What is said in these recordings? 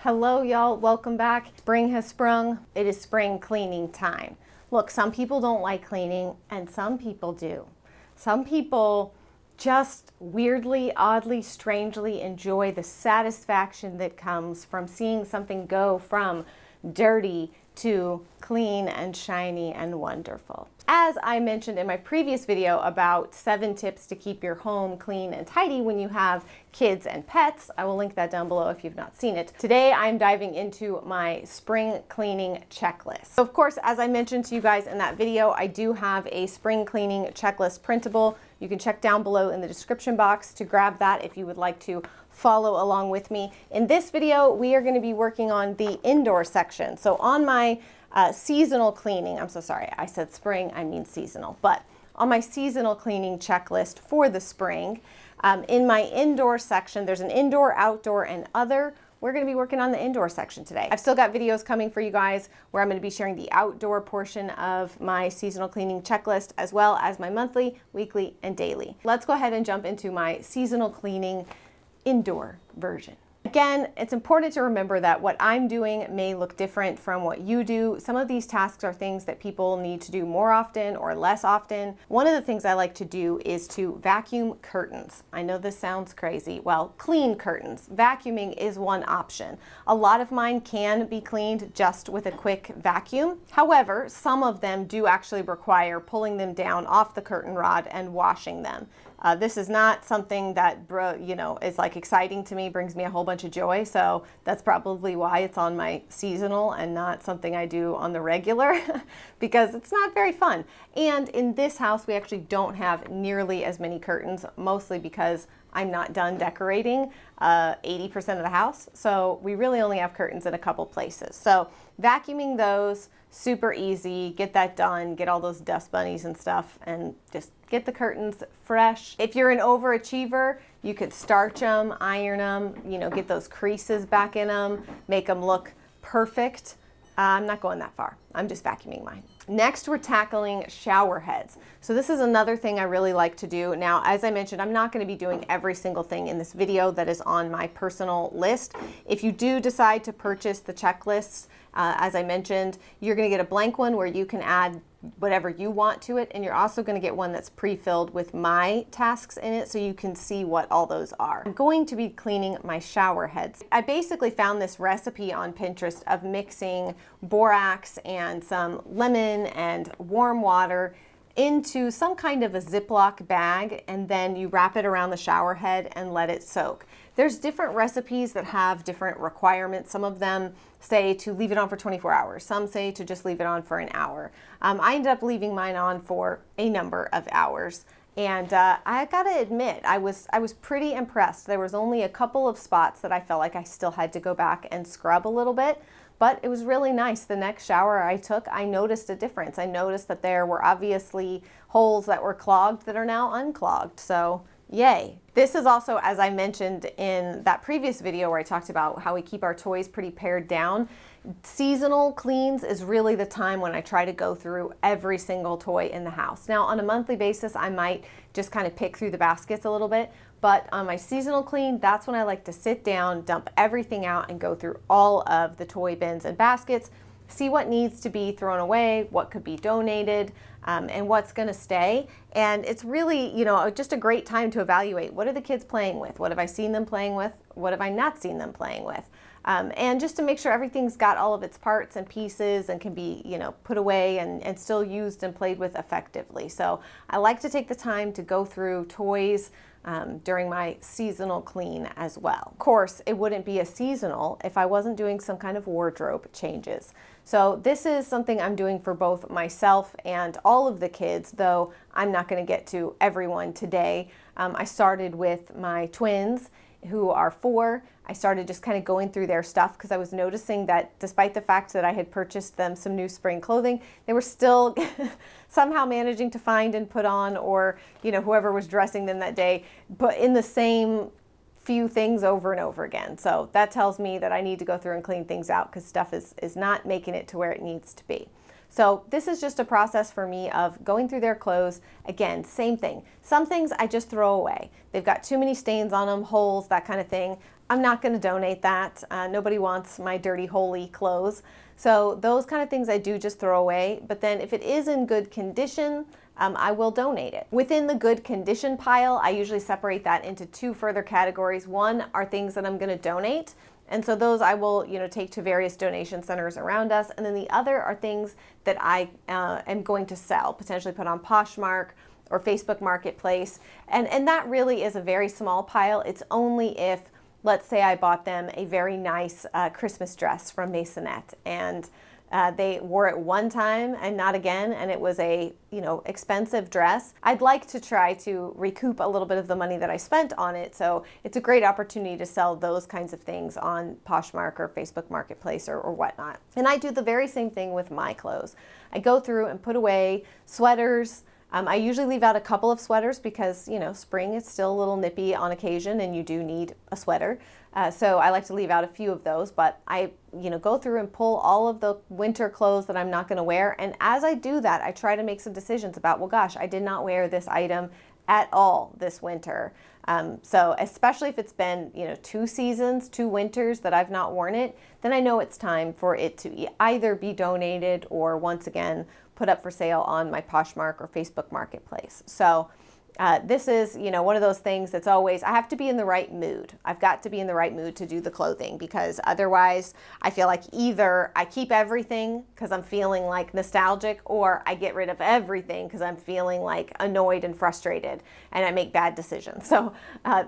Hello y'all, welcome back. Spring has sprung. It is spring cleaning time. Look, some people don't like cleaning and some people do. Some people just weirdly, oddly, strangely enjoy the satisfaction that comes from seeing something go from dirty to clean and shiny and wonderful. As I mentioned in my previous video about 7 tips to keep your home clean and tidy when you have kids and pets, I will link that down below if you've not seen it. Today I'm diving into my spring cleaning checklist. So of course, as I mentioned to you guys in that video, I do have a spring cleaning checklist printable. You can check down below in the description box to grab that if you would like to follow along with me. In this video, we are going to be working on the indoor section. So on my seasonal cleaning, I'm so sorry, I said spring, I mean seasonal, but on my seasonal cleaning checklist for the spring, in my indoor section, there's an indoor, outdoor, and other. We're going to be working on the indoor section today. I've still got videos coming for you guys where I'm going to be sharing the outdoor portion of my seasonal cleaning checklist, as well as my monthly, weekly, and daily. Let's go ahead and jump into my seasonal cleaning indoor version. Again, it's important to remember that what I'm doing may look different from what you do. Some of these tasks are things that people need to do more often or less often. One of the things I like to do is to vacuum curtains. I know this sounds crazy. Well, clean curtains. Vacuuming is one option. A lot of mine can be cleaned just with a quick vacuum. However, some of them do actually require pulling them down off the curtain rod and washing them. This is not something that, is like exciting to me, brings me a whole bunch of joy. So that's probably why it's on my seasonal and not something I do on the regular because it's not very fun. And in this house, we actually don't have nearly as many curtains, mostly because I'm not done decorating 80% of the house. So we really only have curtains in a couple places. So vacuuming those, super easy, get that done, get all those dust bunnies and stuff, and just get the curtains fresh. If you're an overachiever, you could starch them, iron them, get those creases back in them, make them look perfect. I'm not going that far. I'm just vacuuming mine. Next, we're tackling shower heads. So this is another thing I really like to do. Now, as I mentioned, I'm not going to be doing every single thing in this video that is on my personal list. If you do decide to purchase the checklists, as I mentioned, you're going to get a blank one where you can add whatever you want to it, and you're also going to get one that's pre-filled with my tasks in it so you can see what all those are. I'm going to be cleaning my shower heads. I basically found this recipe on Pinterest of mixing borax and some lemon and warm water into some kind of a Ziploc bag, and then you wrap it around the shower head and let it soak. There's different recipes that have different requirements. Some of them say to leave it on for 24 hours. Some say to just leave it on for an hour. I ended up leaving mine on for a number of hours. And I gotta admit, I was pretty impressed. There was only a couple of spots that I felt like I still had to go back and scrub a little bit, but it was really nice. The next shower I took, I noticed a difference. I noticed that there were obviously holes that were clogged that are now unclogged. So yay. This is also, as I mentioned in that previous video where I talked about how we keep our toys pretty pared down, seasonal cleans is really the time when I try to go through every single toy in the house. Now, on a monthly basis, I might just kind of pick through the baskets a little bit, but on my seasonal clean, that's when I like to sit down, dump everything out, and go through all of the toy bins and baskets, see what needs to be thrown away, what could be donated, and what's going to stay. And it's really, just a great time to evaluate, what are the kids playing with? What have I seen them playing with? What have I not seen them playing with? And just to make sure everything's got all of its parts and pieces and can be, put away and still used and played with effectively. So I like to take the time to go through toys during my seasonal clean as well. Of course, it wouldn't be a seasonal if I wasn't doing some kind of wardrobe changes. So this is something I'm doing for both myself and all of the kids, though I'm not going to get to everyone today. I started with my twins, who are 4. I started just kind of going through their stuff because I was noticing that despite the fact that I had purchased them some new spring clothing, they were still somehow managing to find and put on, or whoever was dressing them that day, but in the same few things over and over again. So that tells me that I need to go through and clean things out because stuff is not making it to where it needs to be. So this is just a process for me of going through their clothes. Again, same thing. Some things I just throw away. They've got too many stains on them, holes, that kind of thing. I'm not going to donate that. Nobody wants my dirty, holy clothes. So those kind of things I do just throw away. But then if it is in good condition, I will donate it. Within the good condition pile, I usually separate that into two further categories. One are things that I'm going to donate. And so those I will, take to various donation centers around us. And then the other are things that I am going to sell, potentially put on Poshmark or Facebook Marketplace. And that really is a very small pile. It's only if, let's say I bought them a very nice Christmas dress from Masonette, and they wore it one time and not again, and it was a expensive dress. I'd like to try to recoup a little bit of the money that I spent on it, so it's a great opportunity to sell those kinds of things on Poshmark or Facebook Marketplace or whatnot. And I do the very same thing with my clothes. I go through and put away sweaters. I usually leave out a couple of sweaters because, spring is still a little nippy on occasion and you do need a sweater. So I like to leave out a few of those, but I, go through and pull all of the winter clothes that I'm not going to wear. And as I do that, I try to make some decisions about, well, gosh, I did not wear this item at all this winter. So especially if it's been, 2 seasons, 2 winters that I've not worn it, then I know it's time for it to either be donated or once again put up for sale on my Poshmark or Facebook Marketplace. So this is, one of those things that's always, I have to be in the right mood. I've got to be in the right mood to do the clothing, because otherwise I feel like either I keep everything because I'm feeling like nostalgic, or I get rid of everything because I'm feeling like annoyed and frustrated and I make bad decisions. So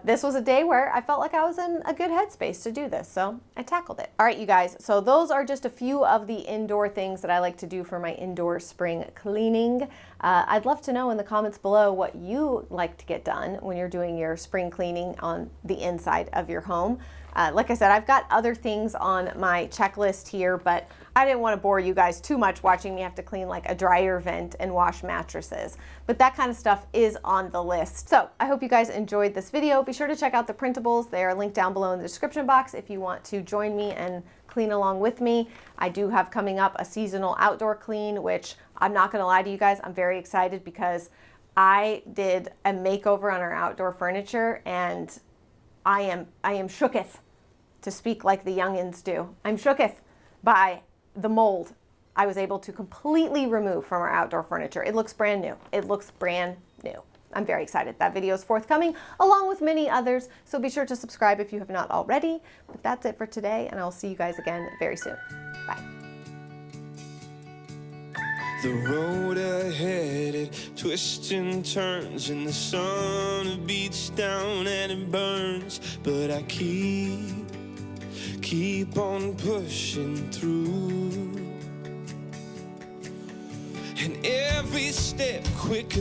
this was a day where I felt like I was in a good headspace to do this. So I tackled it. All right, you guys. So those are just a few of the indoor things that I like to do for my indoor spring cleaning. I'd love to know in the comments below what you like to get done when you're doing your spring cleaning on the inside of your home. Like I said, I've got other things on my checklist here, but I didn't want to bore you guys too much watching me have to clean like a dryer vent and wash mattresses. But that kind of stuff is on the list. So I hope you guys enjoyed this video. Be sure to check out the printables. They are linked down below in the description box if you want to join me and clean along with me. I do have coming up a seasonal outdoor clean, which I'm not going to lie to you guys, I'm very excited because I did a makeover on our outdoor furniture, and I am shooketh, to speak like the youngins do. I'm shooketh by the mold I was able to completely remove from our outdoor furniture. It looks brand new. It looks brand new. I'm very excited. That video is forthcoming along with many others, so be sure to subscribe if you have not already. But that's it for today, and I'll see you guys again very soon. Bye. The road ahead, it twists and turns, and the sun beats down and it burns. But I keep on pushing through, and every step quicker.